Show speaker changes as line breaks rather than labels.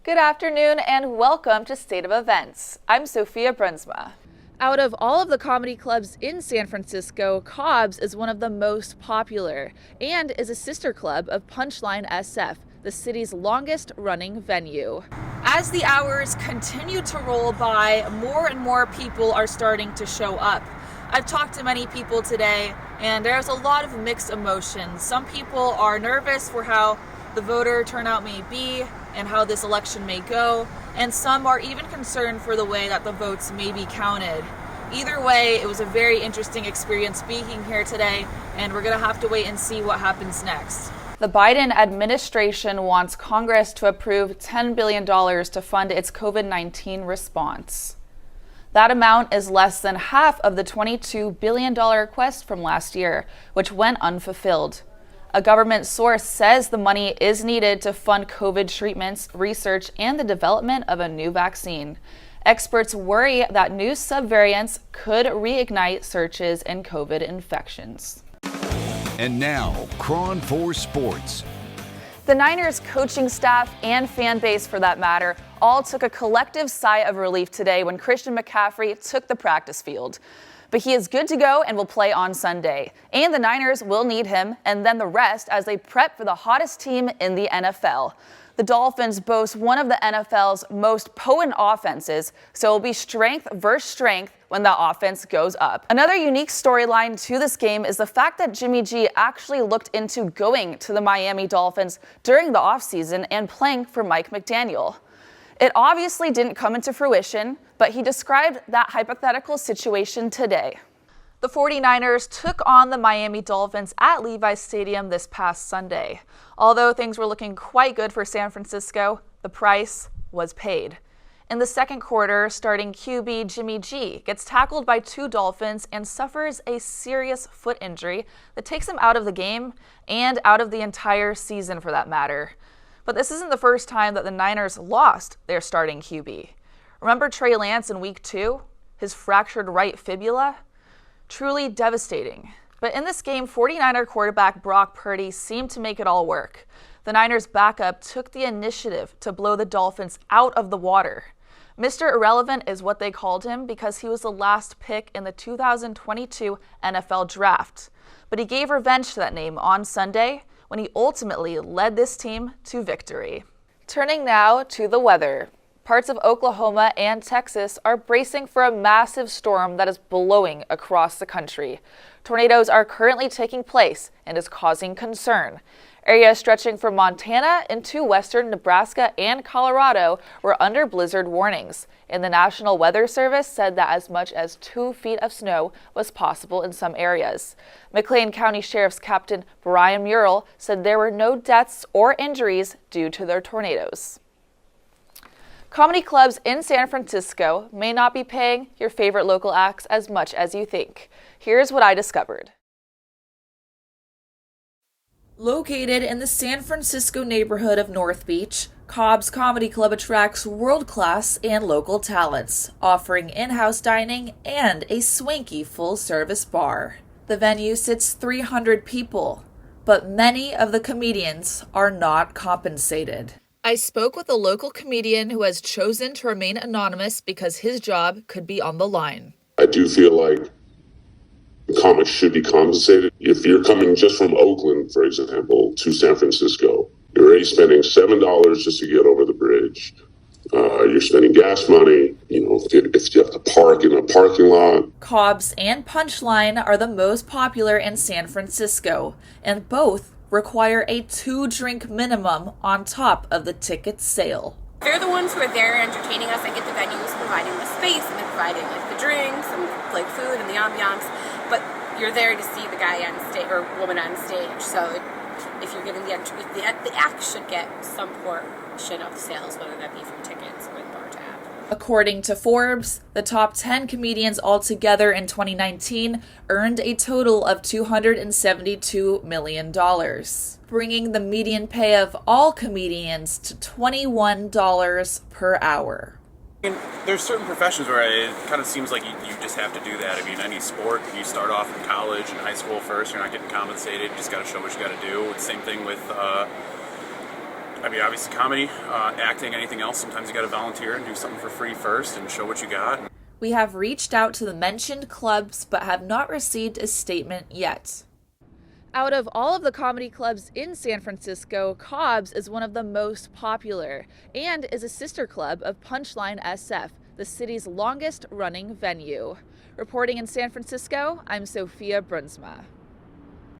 Good afternoon and welcome to State of Events. I'm Sophia Bruinsma. Out of all of the comedy clubs in San Francisco, Cobb's is one of the most popular and is a sister club of Punchline SF, the city's longest running venue. As the hours continue to roll by, more and more people are starting to show up. I've talked to many people today and there's a lot of mixed emotions. Some people are nervous for how the voter turnout may be and how this election may go, and some are even concerned for the way that the votes may be counted. Either way, it was a very interesting experience speaking here today, and we're going to have to wait and see what happens next. The Biden administration wants Congress to approve $10 billion to fund its COVID-19 response. That amount is less than half of the $22 billion request from last year, which went unfulfilled. A government source says the money is needed to fund COVID treatments, research, and the development of a new vaccine. Experts worry that new subvariants could reignite surges in COVID infections.
And now, Cron 4 Sports.
The Niners coaching staff and fan base, for that matter, all took a collective sigh of relief today when Christian McCaffrey took the practice field. But he is good to go and will play on Sunday. And the Niners will need him and then the rest as they prep for the hottest team in the NFL. The Dolphins boast one of the NFL's most potent offenses, so it will be strength versus strength when the offense goes up. Another unique storyline to this game is the fact that Jimmy G actually looked into going to the Miami Dolphins during the offseason and playing for Mike McDaniel. It obviously didn't come into fruition, but he described that hypothetical situation today. The 49ers took on the Miami Dolphins at Levi's Stadium this past Sunday. Although things were looking quite good for San Francisco, the price was paid. In the second quarter, starting QB Jimmy G gets tackled by two Dolphins and suffers a serious foot injury that takes him out of the game and out of the entire season for that matter. But this isn't the first time that the Niners lost their starting QB. Remember Trey Lance in week 2? His fractured right fibula? Truly devastating. But in this game, 49er quarterback Brock Purdy seemed to make it all work. The Niners backup took the initiative to blow the Dolphins out of the water. Mr. Irrelevant is what they called him because he was the last pick in the 2022 NFL Draft. But he gave revenge to that name on Sunday when he ultimately led this team to victory. Turning now to the weather. Parts of Oklahoma and Texas are bracing for a massive storm that is blowing across the country. Tornadoes are currently taking place and is causing concern. Areas stretching from Montana into western Nebraska and Colorado were under blizzard warnings, and the National Weather Service said that as much as 2 feet of snow was possible in some areas. McLean County Sheriff's Captain Brian Murrell said there were no deaths or injuries due to their tornadoes. Comedy clubs in San Francisco may not be paying your favorite local acts as much as you think. Here's what I discovered. Located in the San Francisco neighborhood of North Beach, Cobb's Comedy Club attracts world-class and local talents, offering in-house dining and a swanky full-service bar. The venue sits 300 people, but many of the comedians are not compensated. I spoke with a local comedian who has chosen to remain anonymous because his job could be on the line.
I do feel like the comics should be compensated. If you're coming just from Oakland, for example, to San Francisco, you're already spending $7 just to get over the bridge. You're spending gas money, if you have to park in a parking lot.
Cobb's and Punchline are the most popular in San Francisco, and both require a 2-drink minimum on top of the ticket sale.
They're the ones who are there entertaining us. I get the venues providing the space and they're providing the drinks and food and the ambiance. But you're there to see the guy on stage or woman on stage. So if you're getting the act should get some portion of the sales, whether that be from tickets or the bar tab.
According to Forbes, the top 10 comedians altogether in 2019 earned a total of $272 million, bringing the median pay of all comedians to $21 per hour.
There's certain professions where it kind of seems like you just have to do that. I mean, any sport, you start off in college and high school first, you're not getting compensated, you just got to show what you got to do. It's the same thing with I mean, obviously comedy, acting, anything else. Sometimes you got to volunteer and do something for free first and show what you got.
We have reached out to the mentioned clubs but have not received a statement yet. Out of all of the comedy clubs in San Francisco, Cobb's is one of the most popular and is a sister club of Punchline SF, the city's longest running venue. Reporting in San Francisco, I'm Sophia Bruinsma.